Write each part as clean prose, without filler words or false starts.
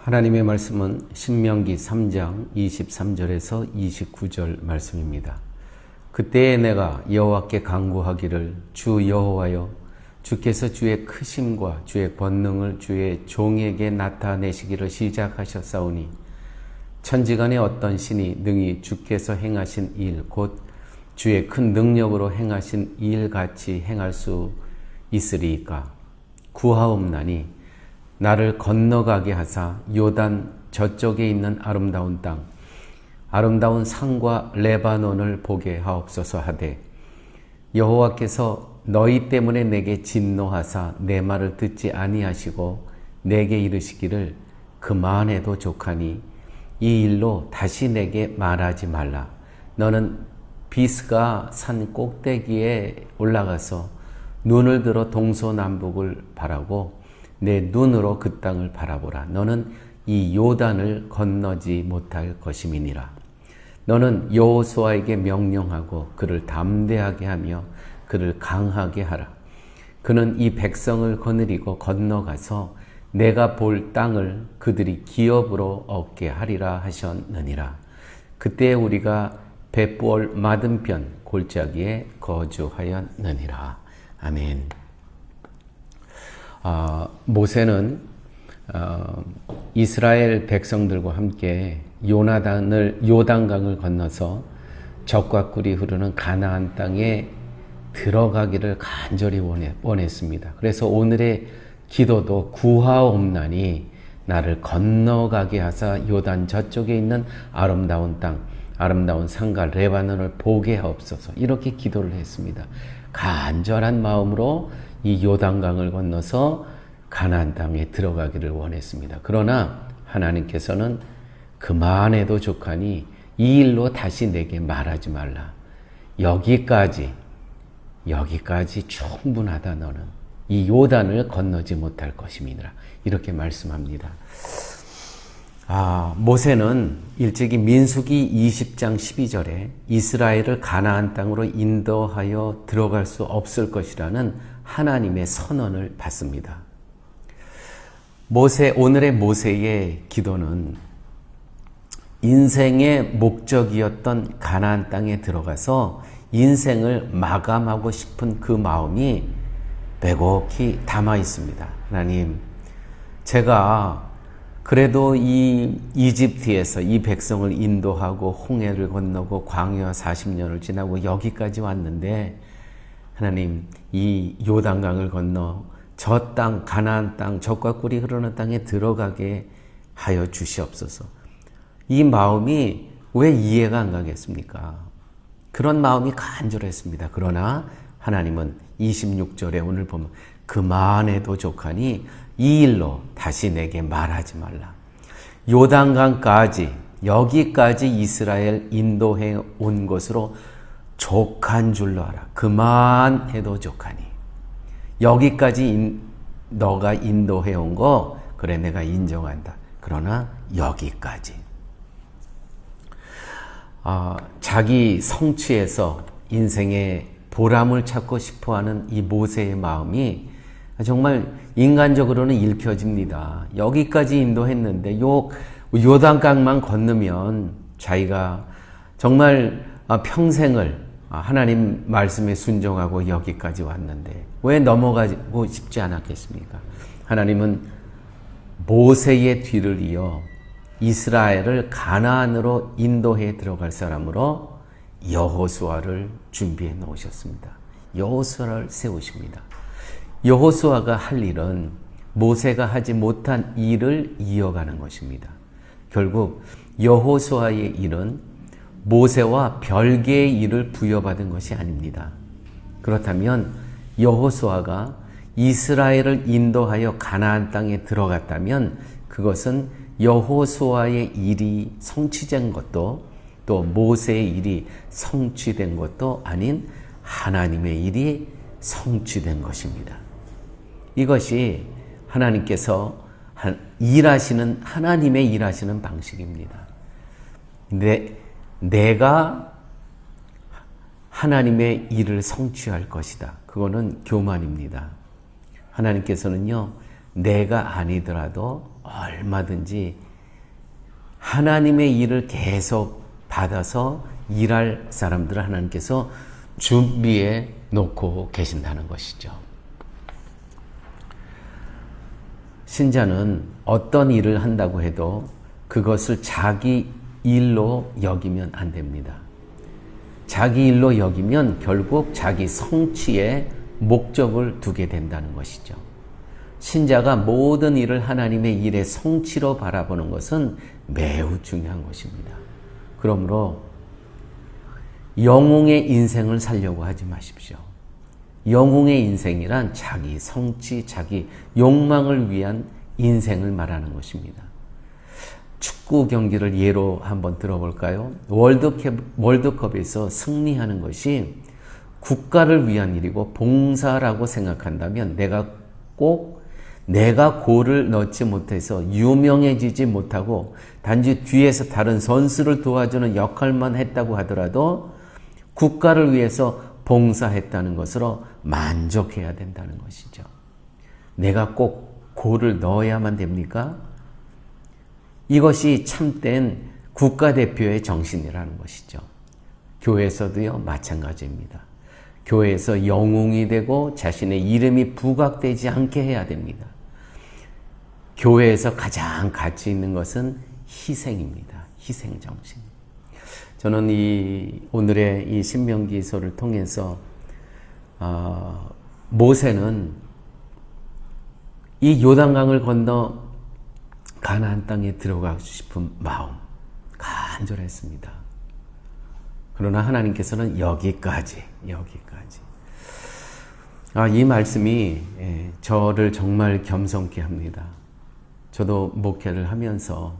하나님의 말씀은 신명기 3장 23절에서 29절 말씀입니다. 그때에 내가 여호와께 간구하기를 주 여호와여 주께서 주의 크심과 주의 권능을 주의 종에게 나타내시기를 시작하셨사오니 천지간에 어떤 신이 능히 주께서 행하신 일 곧 주의 큰 능력으로 행하신 일같이 행할 수 있으리이까. 구하옵나니 나를 건너가게 하사 요단 저쪽에 있는 아름다운 땅 아름다운 산과 레바논을 보게 하옵소서 하되 여호와께서 너희 때문에 내게 진노하사 내 말을 듣지 아니하시고 내게 이르시기를 그만해도 족하니 이 일로 다시 내게 말하지 말라. 너는 비스가 산 꼭대기에 올라가서 눈을 들어 동서남북을 바라고 내 눈으로 그 땅을 바라보라. 너는 이 요단을 건너지 못할 것임이니라. 너는 여호수아에게 명령하고 그를 담대하게 하며 그를 강하게 하라. 그는 이 백성을 거느리고 건너가서 내가 볼 땅을 그들이 기업으로 얻게 하리라 하셨느니라. 그때 우리가 벳부올 맞은편 골짜기에 거주하였느니라. 아멘. 모세는 이스라엘 백성들과 함께 요단강을 건너서 젖과 꿀이 흐르는 가나안 땅에 들어가기를 간절히 원했습니다. 그래서 오늘의 기도도 구하옵나니 나를 건너가게 하사 요단 저쪽에 있는 아름다운 땅, 아름다운 산과 레바논을 보게 하옵소서. 이렇게 기도를 했습니다. 간절한 마음으로 이 요단강을 건너서 가나안 땅에 들어가기를 원했습니다. 그러나 하나님께서는 그만해도 족하니 이 일로 다시 내게 말하지 말라. 여기까지 충분하다. 너는 이 요단을 건너지 못할 것임이니라. 이렇게 말씀합니다. 모세는 일찍이 민수기 20장 12절에 이스라엘을 가나안 땅으로 인도하여 들어갈 수 없을 것이라는 하나님의 선언을 받습니다. 오늘의 모세의 기도는 인생의 목적이었던 가나안 땅에 들어가서 인생을 마감하고 싶은 그 마음이 빼곡히 담아 있습니다. 하나님, 제가 그래도 이 이집트에서 이 백성을 인도하고 홍해를 건너고 광야 40년을 지나고 여기까지 왔는데 하나님, 이 요단강을 건너 저 땅, 가나안 땅, 젖과 꿀이 흐르는 땅에 들어가게 하여 주시옵소서. 이 마음이 왜 이해가 안 가겠습니까? 그런 마음이 간절했습니다. 그러나 하나님은 26절에 오늘 보면 그만해도 족하니 이 일로 다시 내게 말하지 말라. 요단강까지 여기까지 이스라엘 인도해 온 것으로 족한 줄로 알아. 그만해도 족하니 여기까지 너가 인도해 온 거 그래 내가 인정한다. 그러나 여기까지 자기 성취에서 인생의 보람을 찾고 싶어하는 이 모세의 마음이 정말 인간적으로는 읽혀집니다. 여기까지 인도했는데 요단강만 건너면 자기가 정말 평생을 하나님 말씀에 순종하고 여기까지 왔는데 왜 넘어가고 싶지 않았겠습니까? 하나님은 모세의 뒤를 이어 이스라엘을 가나안으로 인도해 들어갈 사람으로 여호수아를 준비해 놓으셨습니다. 여호수아를 세우십니다. 여호수아가 할 일은 모세가 하지 못한 일을 이어가는 것입니다. 결국 여호수아의 일은 모세와 별개의 일을 부여받은 것이 아닙니다. 그렇다면 여호수아가 이스라엘을 인도하여 가나안 땅에 들어갔다면 그것은 여호수아의 일이 성취된 것도 또 모세의 일이 성취된 것도 아닌 하나님의 일이 성취된 것입니다. 이것이 하나님께서 일하시는 하나님의 일하시는 방식입니다. 내가 하나님의 일을 성취할 것이다. 그거는 교만입니다. 하나님께서는요, 내가 아니더라도 얼마든지 하나님의 일을 계속 받아서 일할 사람들을 하나님께서 준비해 놓고 계신다는 것이죠. 신자는 어떤 일을 한다고 해도 그것을 자기 일로 여기면 안 됩니다. 자기 일로 여기면 결국 자기 성취에 목적을 두게 된다는 것이죠. 신자가 모든 일을 하나님의 일의 성취로 바라보는 것은 매우 중요한 것입니다. 그러므로 영웅의 인생을 살려고 하지 마십시오. 영웅의 인생이란 자기 성취, 자기 욕망을 위한 인생을 말하는 것입니다. 축구 경기를 예로 한번 들어볼까요? 월드컵에서 승리하는 것이 국가를 위한 일이고 봉사라고 생각한다면 내가 골을 넣지 못해서 유명해지지 못하고 단지 뒤에서 다른 선수를 도와주는 역할만 했다고 하더라도 국가를 위해서 봉사했다는 것으로 만족해야 된다는 것이죠. 내가 꼭 골을 넣어야만 됩니까? 이것이 참된 국가대표의 정신이라는 것이죠. 교회에서도요, 마찬가지입니다. 교회에서 영웅이 되고 자신의 이름이 부각되지 않게 해야 됩니다. 교회에서 가장 가치 있는 것은 희생입니다. 희생 정신. 저는 오늘의 이 신명기서를 통해서 모세는 이 요단강을 건너 가나안 땅에 들어가고 싶은 마음 간절했습니다. 그러나 하나님께서는 여기까지. 이 말씀이 저를 정말 겸손케 합니다. 저도 목회를 하면서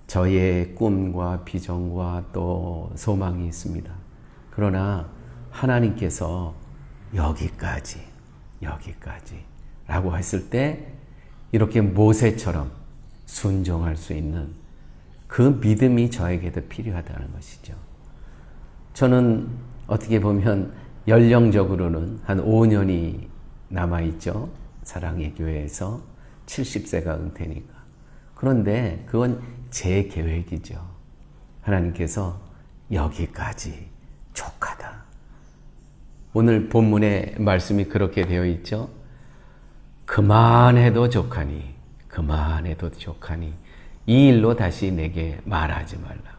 저의 꿈과 비전과 또 소망이 있습니다. 그러나 하나님께서 여기까지 라고 했을 때 이렇게 모세처럼 순종할 수 있는 그 믿음이 저에게도 필요하다는 것이죠. 저는 어떻게 보면 연령적으로는 한 5년이 남아있죠. 사랑의 교회에서 70세가 은퇴니까. 그런데 그건 제 계획이죠. 하나님께서 여기까지 족하다. 오늘 본문의 말씀이 그렇게 되어 있죠. 그만해도 족하니 이 일로 다시 내게 말하지 말라.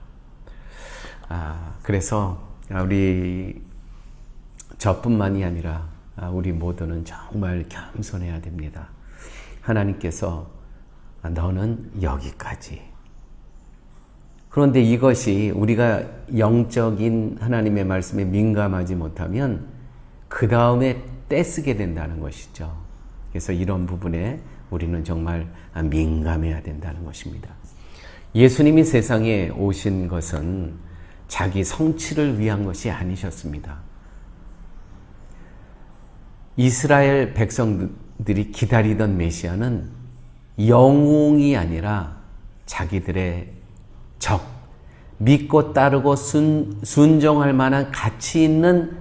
그래서 우리 저뿐만이 아니라 우리 모두는 정말 겸손해야 됩니다. 하나님께서 너는 여기까지. 그런데 이것이 우리가 영적인 하나님의 말씀에 민감하지 못하면 그 다음에 떼쓰게 된다는 것이죠. 그래서 이런 부분에 우리는 정말 민감해야 된다는 것입니다. 예수님이 세상에 오신 것은 자기 성취를 위한 것이 아니셨습니다. 이스라엘 백성들이 기다리던 메시아는 영웅이 아니라 자기들의 적, 믿고 따르고 순종할 만한 가치 있는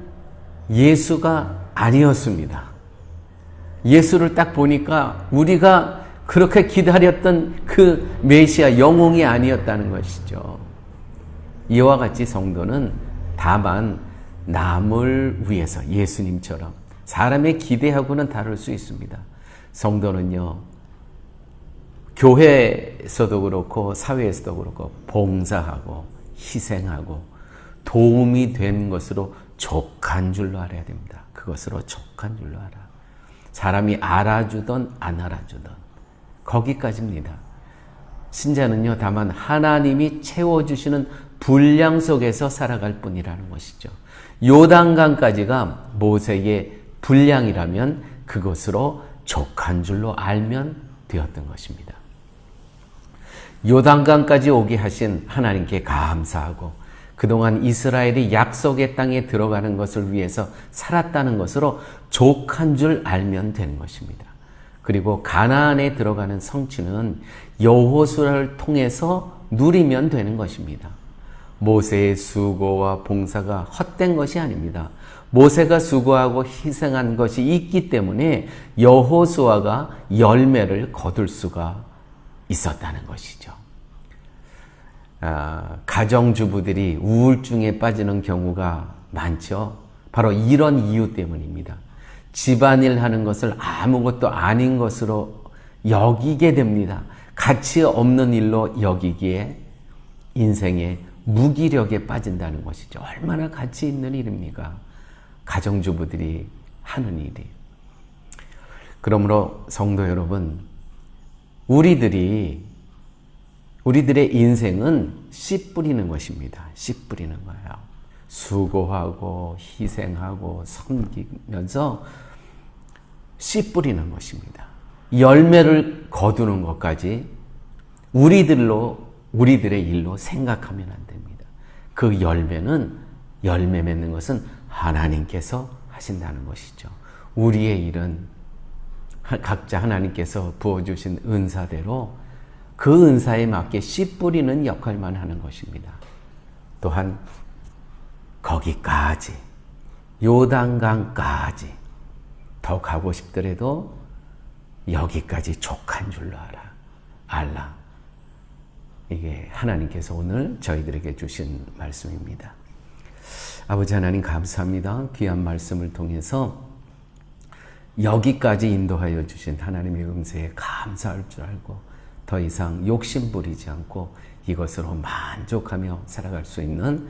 예수가 아니었습니다. 예수를 딱 보니까 우리가 그렇게 기다렸던 그 메시아 영웅이 아니었다는 것이죠. 이와 같이 성도는 다만 남을 위해서 예수님처럼 사람의 기대하고는 다를 수 있습니다. 성도는요, 교회에서도 그렇고 사회에서도 그렇고 봉사하고 희생하고 도움이 된 것으로 족한 줄로 알아야 됩니다. 그것으로 족한 줄로 알아. 사람이 알아주던 안 알아주던 거기까지입니다. 신자는요, 다만 하나님이 채워주시는 분량 속에서 살아갈 뿐이라는 것이죠. 요단강까지가 모세의 분량이라면 그것으로 족한 줄로 알면 되었던 것입니다. 요단강까지 오게 하신 하나님께 감사하고 그동안 이스라엘이 약속의 땅에 들어가는 것을 위해서 살았다는 것으로 족한 줄 알면 되는 것입니다. 그리고 가나안에 들어가는 성취는 여호수아를 통해서 누리면 되는 것입니다. 모세의 수고와 봉사가 헛된 것이 아닙니다. 모세가 수고하고 희생한 것이 있기 때문에 여호수아가 열매를 거둘 수가 있었다는 것이죠. 가정주부들이 우울증에 빠지는 경우가 많죠. 바로 이런 이유 때문입니다. 집안일 하는 것을 아무것도 아닌 것으로 여기게 됩니다. 가치 없는 일로 여기기에 인생의 무기력에 빠진다는 것이죠. 얼마나 가치 있는 일입니까? 가정주부들이 하는 일이. 그러므로 성도 여러분, 우리들의 인생은 씨 뿌리는 것입니다. 씨 뿌리는 거예요. 수고하고 희생하고 섬기면서 씨 뿌리는 것입니다. 열매를 거두는 것까지 우리들의 일로 생각하면 안 됩니다. 그 열매 맺는 것은 하나님께서 하신다는 것이죠. 우리의 일은 각자 하나님께서 부어주신 은사대로 그 은사에 맞게 씨 뿌리는 역할만 하는 것입니다. 또한 거기까지, 요단강까지 더 가고 싶더라도 여기까지 족한 줄로 알라. 이게 하나님께서 오늘 저희들에게 주신 말씀입니다. 아버지 하나님 감사합니다. 귀한 말씀을 통해서 여기까지 인도하여 주신 하나님의 음세에 감사할 줄 알고 더 이상 욕심 부리지 않고 이것으로 만족하며 살아갈 수 있는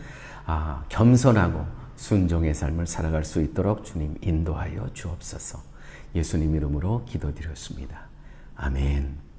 겸손하고 순종의 삶을 살아갈 수 있도록 주님 인도하여 주옵소서. 예수님 이름으로 기도드렸습니다. 아멘.